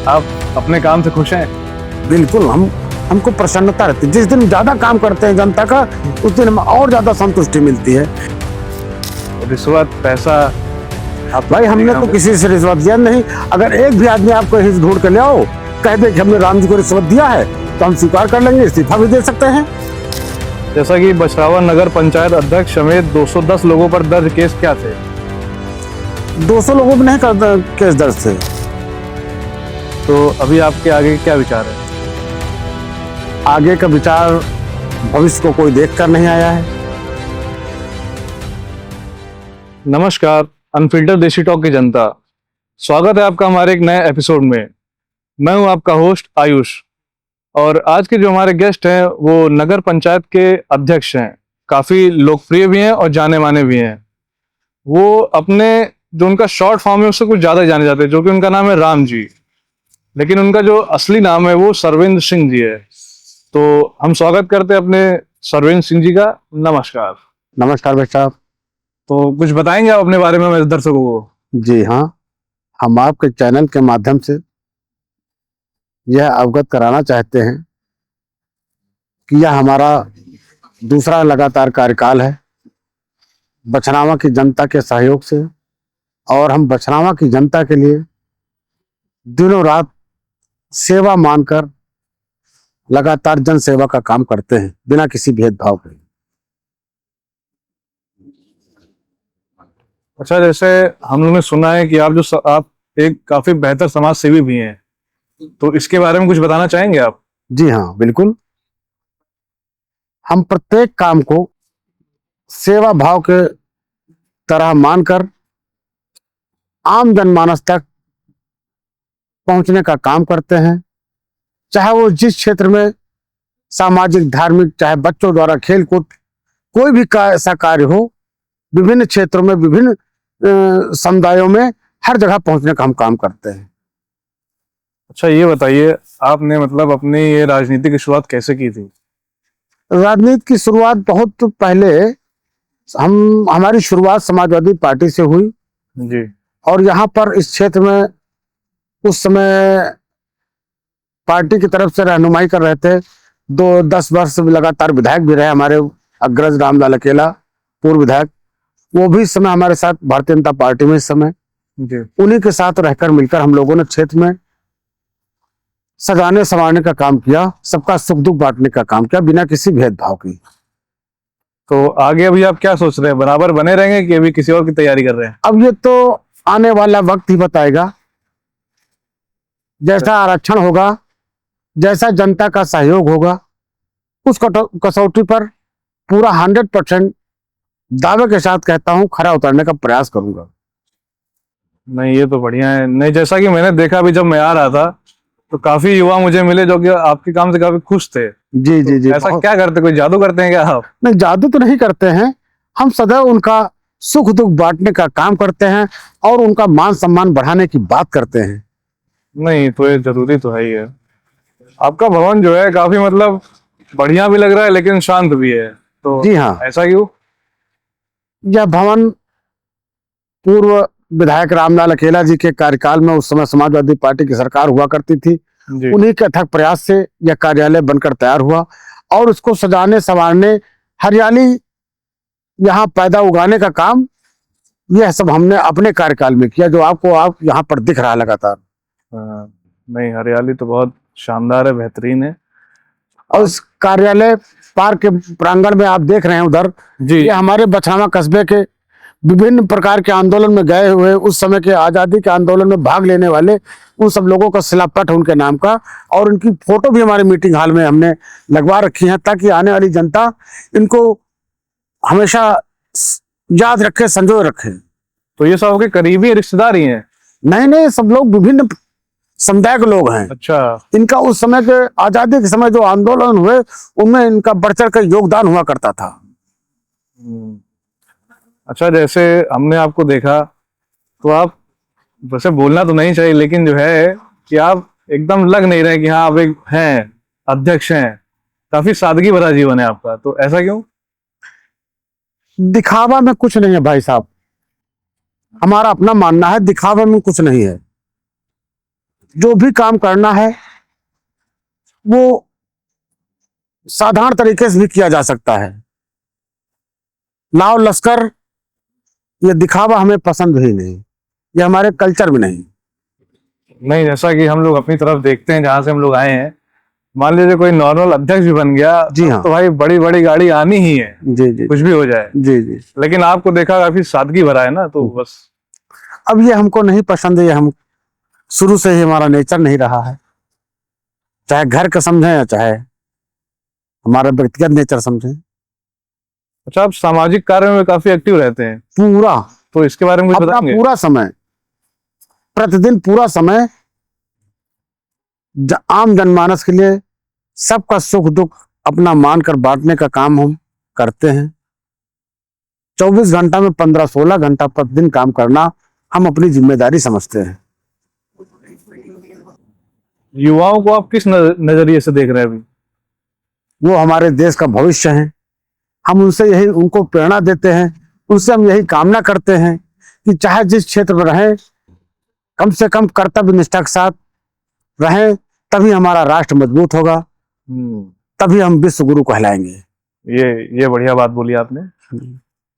आप अपने काम से खुश हैं? बिल्कुल, हमको प्रसन्नता रहती है। जिस दिन ज्यादा काम करते हैं जनता का, उस दिन हमें और ज्यादा संतुष्टि मिलती है। रिश्वत, पैसा आप भाई हमने तो किसी से रिश्वत दिया नहीं। अगर एक भी आदमी आपको हित ढूंढ कर ले आओ, कह दे कि हमने राम जी को रिश्वत दिया है, तो हम स्वीकार कर लेंगे, इस्तीफा भी दे सकते हैं। जैसा कि बछरावा नगर पंचायत अध्यक्ष समेत 210 लोगों पर दर्ज केस क्या थे? 200 लोगों में नहीं केस दर्ज थे। तो अभी आपके आगे क्या विचार है? आगे का विचार भविष्य को कोई देख कर नहीं आया है। नमस्कार, अनफिल्टर देशी टॉक की जनता, स्वागत है आपका हमारे एक नए एपिसोड में। मैं हूं आपका होस्ट आयुष, और आज के जो हमारे गेस्ट हैं वो नगर पंचायत के अध्यक्ष हैं। काफी लोकप्रिय भी हैं और जाने माने भी हैं। वो अपने जो उनका शॉर्ट फॉर्म है उससे कुछ ज्यादा जाने जाते हैं, जो कि उनका नाम है राम जी, लेकिन उनका जो असली नाम है वो सरविंद्र सिंह जी है। तो हम स्वागत करते हैं अपने सरविंद्र सिंह जी का। नमस्कार। नमस्कार भाई साहब। तो कुछ बताएंगे आप अपने बारे में मेरे दर्शकों को? जी हाँ, हम आपके चैनल के माध्यम से यह अवगत कराना चाहते हैं कि यह हमारा दूसरा लगातार कार्यकाल है बछरावा की जनता के सहयोग से, और हम बछरावा की जनता के लिए दिनों रात सेवा मानकर लगातार जन सेवा का काम करते हैं, बिना किसी भेदभाव के। अच्छा, जैसे हम लोगों ने सुना है कि आप एक काफी बेहतर समाज सेवी भी हैं, तो इसके बारे में कुछ बताना चाहेंगे आप? जी हाँ, बिल्कुल। हम प्रत्येक काम को सेवा भाव के तरह मानकर आम जनमानस तक पहुंचने का काम करते हैं। चाहे वो जिस क्षेत्र में सामाजिक, धार्मिक, चाहे बच्चों द्वारा खेल कूद, कोई भी ऐसा कार्य हो, विभिन्न क्षेत्रों में, विभिन्न समुदायों में, हर जगह पहुंचने का हम काम करते हैं। अच्छा, ये बताइए, आपने मतलब अपनी ये राजनीति की शुरुआत कैसे की थी? राजनीति की शुरुआत बहुत पहले हमारी शुरुआत समाजवादी पार्टी से हुई जी। और यहाँ पर इस क्षेत्र में उस समय पार्टी की तरफ से रहनुमाई कर रहे थे। 10 वर्ष लगातार विधायक भी रहे हमारे अग्रज रामलाल अकेला, पूर्व विधायक। वो भी इस समय हमारे साथ भारतीय जनता पार्टी में इस समय। जी। उन्हीं के साथ रहकर मिलकर हम लोगों ने क्षेत्र में सजाने संवारने का काम किया, सबका सुख दुख बांटने का काम किया, बिना किसी भेदभाव की। तो आगे अभी आप क्या सोच रहे हैं? बराबर बने रहेंगे कि अभी किसी और की तैयारी कर रहे हैं? अब ये तो आने वाला वक्त ही बताएगा। जैसा आरक्षण होगा, जैसा जनता का सहयोग होगा, उस कसौटी पर पूरा 100% दावे के साथ कहता हूं, खरा उतरने का प्रयास करूंगा। नहीं, ये तो बढ़िया है। नहीं, जैसा कि मैंने देखा अभी जब मैं आ रहा था, तो काफी युवा मुझे मिले जो कि आपके काम से काफी खुश थे। जी जी जी। ऐसा क्या करते, कोई जादू करते हैं क्या आप? नहीं, जादू तो नहीं करते हैं। हम सदैव उनका सुख दुख बांटने का काम करते हैं और उनका मान सम्मान बढ़ाने की बात करते हैं। नहीं, तो ये जरूरी तो है ही है। आपका भवन जो है काफी मतलब बढ़िया भी लग रहा है, लेकिन शांत भी है। तो जी हाँ, ऐसा क्यों? यह भवन पूर्व विधायक रामलाल अकेला जी के कार्यकाल में, उस समय समाजवादी पार्टी की सरकार हुआ करती थी, उन्हीं के अथक प्रयास से यह कार्यालय बनकर तैयार हुआ, और उसको सजाने संवारने, हरियाली यहाँ पैदा उगाने का काम, यह सब हमने अपने कार्यकाल में किया, जो आप यहाँ पर दिख रहा है लगातार। नहीं, हरियाली तो बहुत शानदार है, बेहतरीन है। और उस कार्यालय पार्क के प्रांगण में आप देख रहे हैं उधर जी। ये हमारे बछरावा कस्बे के विभिन्न प्रकार के आंदोलन में गए हुए, उस समय के आजादी के आंदोलन में भाग लेने वाले उन सब लोगों का शिलापट है उनके नाम का, और उनकी फोटो भी हमारे मीटिंग हॉल में हमने लगवा रखी है, ताकि आने वाली जनता इनको हमेशा याद रखे, संजोए रखे। तो ये सब आपके करीबी रिश्तेदार ही हैं? नहीं नहीं, सब लोग विभिन्न समुदाय के लोग हैं। अच्छा। इनका उस समय के आजादी के समय जो आंदोलन हुए, उनमें इनका बढ़ चढ़ कर योगदान हुआ करता था। अच्छा, जैसे हमने आपको देखा, तो आप, वैसे बोलना तो नहीं चाहिए, लेकिन जो है कि आप एकदम लग नहीं रहे कि हाँ आप एक हैं, अध्यक्ष हैं। काफी सादगी भरा जीवन है आपका, तो ऐसा क्यों? दिखावा में कुछ नहीं है भाई साहब, हमारा अपना मानना है, दिखावे में कुछ नहीं है। जो भी काम करना है वो साधारण तरीके से भी किया जा सकता है। लाव लश्कर ये दिखावा हमें पसंद ही नहीं, ये हमारे कल्चर में नहीं। नहीं, जैसा कि हम लोग अपनी तरफ देखते हैं, जहां से हम लोग आए हैं, मान लीजिए कोई नॉर्मल अध्यक्ष भी बन गया, जी हाँ। तो भाई बड़ी बड़ी गाड़ी आनी ही है, जी जी कुछ भी हो जाए। जी जी। लेकिन आपको देखा काफी सादगी भरा है ना, तो बस। अब ये हमको नहीं पसंद है, ये हम शुरू से ही हमारा नेचर नहीं रहा है, चाहे घर का समझें या चाहे हमारा व्यक्तिगत नेचर समझें। अच्छा, आप सामाजिक कार्य में काफी एक्टिव रहते हैं, पूरा तो इसके बारे में कुछ अपना बताएंगे? पूरा समय, प्रतिदिन पूरा समय आम जनमानस के लिए सबका सुख दुख अपना मानकर बांटने का काम हम करते हैं। 24 घंटा में 15-16 घंटा प्रतिदिन काम करना हम अपनी जिम्मेदारी समझते हैं। युवाओं को आप किस नजरिए से देख रहे हैं अभी? वो हमारे देश का भविष्य है, हम उनसे यही उनको प्रेरणा देते हैं, उनसे हम यही कामना करते हैं कि चाहे जिस क्षेत्र में रहें, कम से कम कर्तव्य निष्ठा के साथ रहें, तभी हमारा राष्ट्र मजबूत होगा, तभी हम विश्व गुरु कहलाएंगे। ये बढ़िया बात बोली आपने।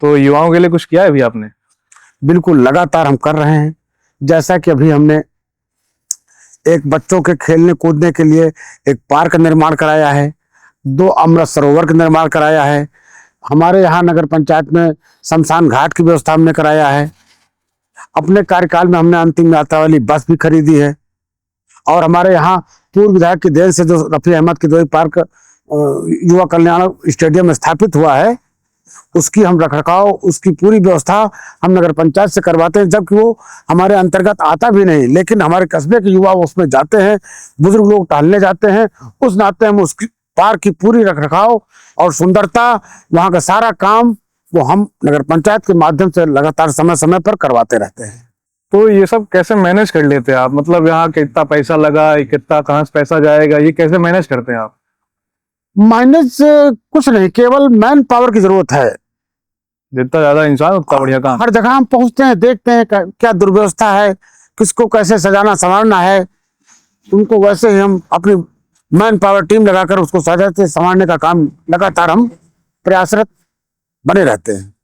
तो युवाओं के लिए कुछ किया है अभी आपने? बिल्कुल, लगातार हम कर रहे हैं। जैसा कि अभी हमने एक बच्चों के खेलने कूदने के लिए एक पार्क निर्माण कराया है, 2 अमृत सरोवर का निर्माण कराया है, हमारे यहाँ नगर पंचायत में शमशान घाट की व्यवस्था हमने कराया है, अपने कार्यकाल में हमने अंतिम यात्रा वाली बस भी खरीदी है, और हमारे यहाँ पूर्व विधायक की देन से जो रफी अहमद किदवई पार्क युवा कल्याण स्टेडियम स्थापित हुआ है, उसकी हम रखरखाव, उसकी पूरी व्यवस्था हम नगर पंचायत से करवाते हैं, जबकि वो हमारे अंतर्गत आता भी नहीं, लेकिन हमारे कस्बे के युवा उसमें जाते हैं, बुजुर्ग लोग टहलने जाते हैं, उस नाते हम उसकी पार्क की पूरी रखरखाव और सुंदरता, वहाँ का सारा काम वो हम नगर पंचायत के माध्यम से लगातार समय समय पर करवाते रहते हैं। तो ये सब कैसे मैनेज कर लेते हैं आप? मतलब यहाँ कितना पैसा लगा, कितना कहाँ से पैसा जाएगा, ये कैसे मैनेज करते हैं आप? मैनेज कुछ नहीं, केवल मैन पावर की जरूरत है। जितना ज्यादा इंसान उतना बढ़िया काम। हर जगह हम पहुंचते हैं, देखते हैं क्या दुर्व्यवस्था है, किसको कैसे सजाना संवारना है, उनको वैसे ही हम अपनी मैन पावर टीम लगाकर उसको सजाते संवारने का काम लगातार हम प्रयासरत बने रहते हैं।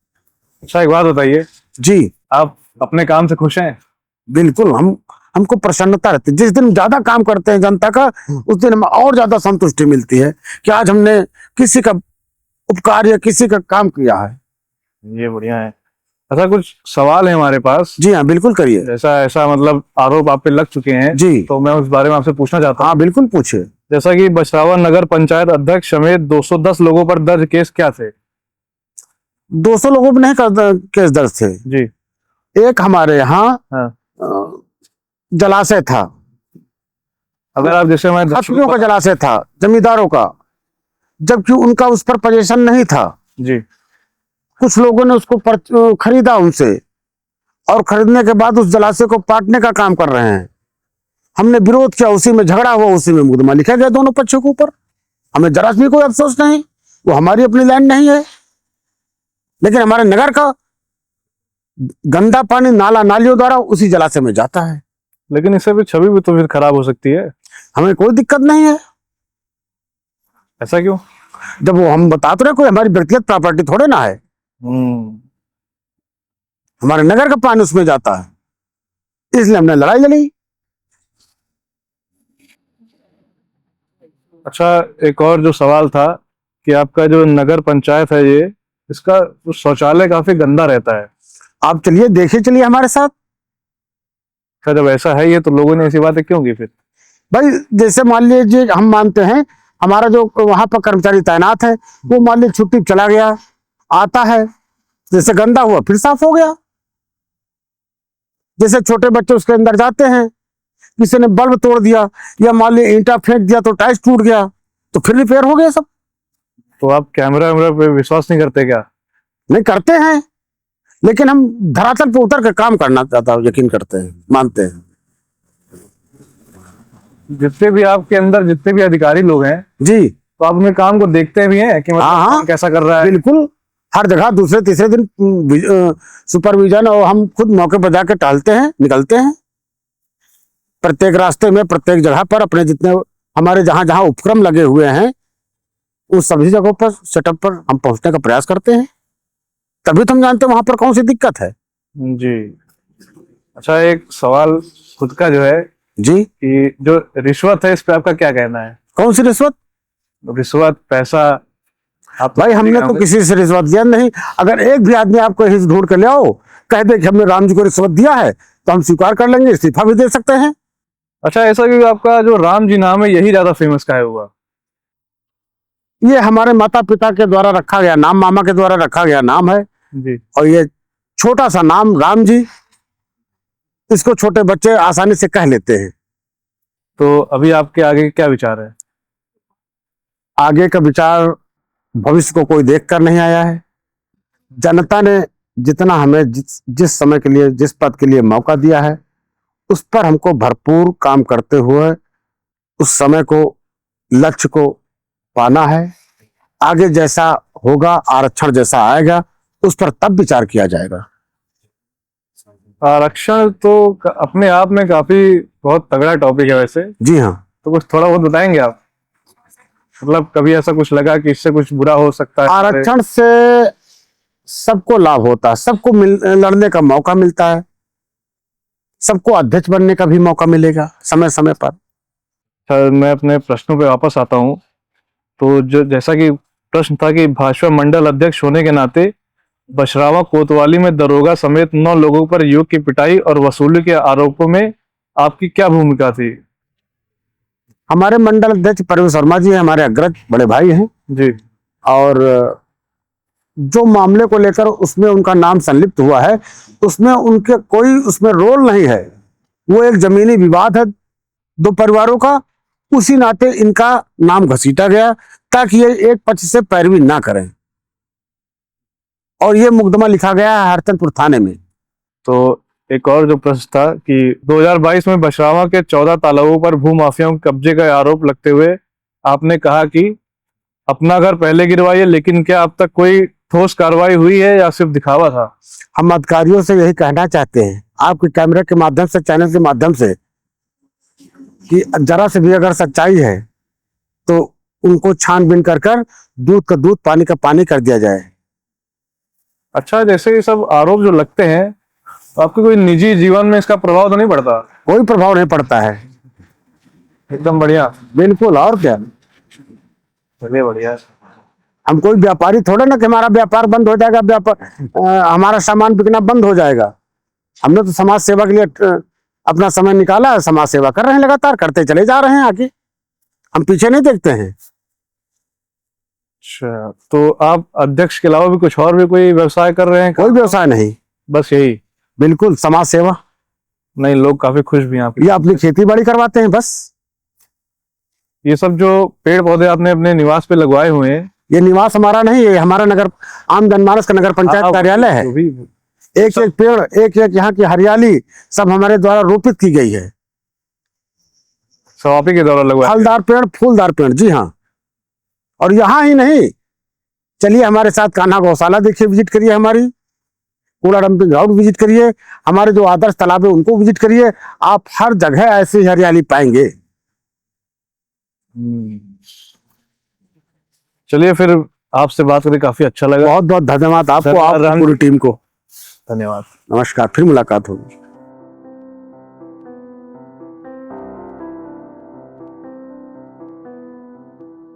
अच्छा, एक बात बताइए जी, आप अपने काम से खुश हैं? बिल्कुल, हमको प्रसन्नता रहती है। जिस दिन ज्यादा काम करते हैं जनता का, उस दिन हमें और ज्यादा संतुष्टि मिलती है कि आज हमने किसी का उपकार या किसी का काम किया है। ये बढ़िया है। अच्छा, कुछ सवाल है हमारे पास। जी हाँ, बिल्कुल करिए। ऐसा मतलब आरोप आप पे लग चुके हैं जी, तो मैं उस बारे में आपसे पूछना चाहता हूँ। हाँ बिल्कुल पूछिए। जैसा कि बछरावा नगर पंचायत अध्यक्ष समेत 210 लोगों पर दर्ज केस क्या थे? 200 लोगों पर नहीं केस दर्ज थे जी। एक हमारे यहाँ हाँ। जलाशय था, अगर आप जैसे मैं खत्रियों का जलाशय था, जमींदारों का, जबकि उनका उस पर पोजीशन नहीं था। जी। कुछ लोगों ने उसको खरीदा उनसे, और खरीदने के बाद उस जलाशय को पाटने का काम कर रहे हैं। हमने विरोध किया, उसी में झगड़ा हुआ, उसी में मुकदमा लिखा गया दोनों पक्षों के ऊपर। हमें जरा भी कोई अफसोस नहीं, वो हमारी अपनी लैंड नहीं है, लेकिन हमारे नगर का गंदा पानी नाला नालियों द्वारा उसी जलाशय में जाता है। लेकिन इससे भी छवि भी तो फिर खराब हो सकती है। हमें कोई दिक्कत नहीं है। ऐसा क्यों? जब वो हम बता तो रहे, कोई हमारी व्यक्तिगत प्रॉपर्टी थोड़े ना है, हमारे नगर का पानी उसमें जाता है, इसलिए हमने लड़ाई लड़ी। अच्छा, एक और जो सवाल था कि आपका जो नगर पंचायत है, ये इसका शौचालय काफी गंदा रहता है। आप चलिए देखिए, चलिए हमारे साथ। अच्छा, जब ऐसा है ये, तो लोगों ने ऐसी बातें क्यों की फिर? भाई जैसे मान लीजिए, हम मानते हैं हमारा जो वहां पर कर्मचारी तैनात है, वो मान लीजिए छुट्टी चला गया, आता है, जैसे गंदा हुआ फिर साफ हो गया। जैसे छोटे बच्चे उसके अंदर जाते हैं, किसी ने बल्ब तोड़ दिया या मान लीजिए ईंटा फेंक दिया तो टाइल्स टूट गया, तो फिर रिपेयर हो गया सब। तो आप कैमरा पे विश्वास नहीं करते क्या? नहीं करते हैं, लेकिन हम धरातल पे उतर कर काम करना चाहता हूँ, यकीन करते हैं, मानते हैं। जितने भी आपके अंदर जितने भी अधिकारी लोग हैं जी, तो आप उनके काम को देखते भी हैं कि मतलब हाँ, काम कैसा कर रहा है? बिल्कुल, हर जगह दूसरे तीसरे दिन सुपरविजन, और हम खुद मौके पर जाकर टहलते हैं, निकलते हैं। प्रत्येक रास्ते में, प्रत्येक जगह पर अपने जितने हमारे जहां जहां उपक्रम लगे हुए हैं उन सभी जगहों पर, सेटअप पर हम पहुंचने का प्रयास करते हैं। तभी तो हम जानते हैं वहां पर कौन सी दिक्कत है। जी। अच्छा, एक सवाल खुद का जो है जी। कि जो रिश्वत है, इस पे आपका क्या कहना है? कौन सी रिश्वत? रिश्वत, पैसा। आप भाई हमने तो किसी से रिश्वत दिया नहीं। अगर एक भी आदमी आपको हिस्स ढूंढ के ले आओ, कह दे कि हमने राम जी को रिश्वत दिया है, तो हम स्वीकार कर लेंगे, इस्तीफा भी दे सकते हैं। अच्छा, ऐसा कि आपका जो राम जी नाम है यही ज्यादा फेमस काहे हुआ? ये हमारे माता पिता के द्वारा रखा गया नाम, मामा के द्वारा रखा गया नाम है। जी। और ये छोटा सा नाम राम जी, इसको छोटे बच्चे आसानी से कह लेते हैं। तो अभी आपके आगे क्या विचार है? आगे का विचार भविष्य को कोई देख कर नहीं आया है। जनता ने जितना हमें जिस समय के लिए, जिस पद के लिए मौका दिया है, उस पर हमको भरपूर काम करते हुए उस समय को, लक्ष्य को पाना है। आगे जैसा होगा, आरक्षण जैसा आएगा, उस पर तब विचार किया जाएगा। आरक्षण तो अपने आप में काफी बहुत तगड़ा टॉपिक है वैसे। जी हाँ। तो कुछ थोड़ा बहुत बताएंगे आप? मतलब कभी ऐसा कुछ लगा कि इससे कुछ बुरा हो सकता है? आरक्षण से सबको लाभ होता है, सबको लड़ने का मौका मिलता है, सबको अध्यक्ष बनने का भी मौका मिलेगा समय समय पर। सर, मैं अपने प्रश्नों पे वापस आता हूँ। तो जो जैसा कि प्रश्न था कि भाजपा मंडल अध्यक्ष होने के नाते बशरावा कोतवाली में दरोगा समेत 9 लोगों पर युवक की पिटाई और वसूली के आरोपों में आपकी क्या भूमिका थी? हमारे मंडल अध्यक्ष परवेश वर्मा जी हमारे अग्रज बड़े भाई हैं जी। और जो मामले को लेकर उसमें उनका नाम संलिप्त हुआ है, उसमें उनके कोई उसमें रोल नहीं है। वो एक जमीनी विवाद है दो परिवारों का, उसी नाते इनका नाम घसीटा गया ताकि ये एक पक्ष से पैरवी ना करें, और ये मुकदमा लिखा गया है हरचंदपुर थाने में। तो एक और जो प्रश्न था कि 2022 में बशरावा के 14 तालाबों पर भूमाफियाओं के कब्जे का आरोप लगते हुए आपने कहा कि अपना घर पहले गिरवाइए, लेकिन क्या अब तक कोई ठोस कार्रवाई हुई है या सिर्फ दिखावा था? हम अधिकारियों से यही कहना चाहते हैं आपके कैमरे के माध्यम से, चैनल के माध्यम से, कि जरा से भी अगर सच्चाई है तो उनको छानबीन कर कर दूध का दूध, पानी का पानी कर दिया जाए। अच्छा, जैसे ये सब आरोप जो लगते हैं, तो आपके कोई निजी जीवन में इसका प्रभाव तो नहीं पड़ता? कोई प्रभाव नहीं पड़ता है। एकदम बढ़िया। बिल्कुल। और क्या, चलिए बढ़िया। हम कोई व्यापारी थोड़े ना कि हमारा व्यापार बंद हो जाएगा, हमारा सामान बिकना बंद हो जाएगा। हमने तो समाज सेवा के लिए अपना समय निकाला है, समाज सेवा कर रहे हैं, लगातार करते चले जा रहे हैं, आगे हम पीछे नहीं देखते हैं। अच्छा, तो आप अध्यक्ष के अलावा भी कुछ और भी कोई व्यवसाय कर रहे हैं? कोई व्यवसाय नहीं, बस यही? बिल्कुल समाज सेवा। नहीं, लोग काफी खुश भी हैं आपके। ये अपनी खेती बाड़ी करवाते हैं बस। ये सब जो पेड़ पौधे आपने अपने निवास पे लगवाए हुए हैं, ये निवास हमारा नहीं है, हमारा नगर आम जनमानस का नगर पंचायत कार्यालय है। एक एक पेड़, एक एक यहाँ की हरियाली सब हमारे द्वारा रोपित की गई है। सब आप ही के द्वारा लगवाए? फलदार पेड़, फूलदार पेड़, जी हाँ। और यहाँ ही नहीं, चलिए हमारे साथ कान्हा गौशाला देखिए, विजिट करिए, हमारी कूड़ा डंपिंग ग्राउंड विजिट करिए, हमारे जो आदर्श तालाब है उनको विजिट करिए। आप हर जगह ऐसी हरियाली पाएंगे। चलिए, फिर आपसे बात करके काफी अच्छा लगा। बहुत बहुत धन्यवाद आपको, आपकी पूरी टीम को धन्यवाद। नमस्कार, फिर मुलाकात होगी।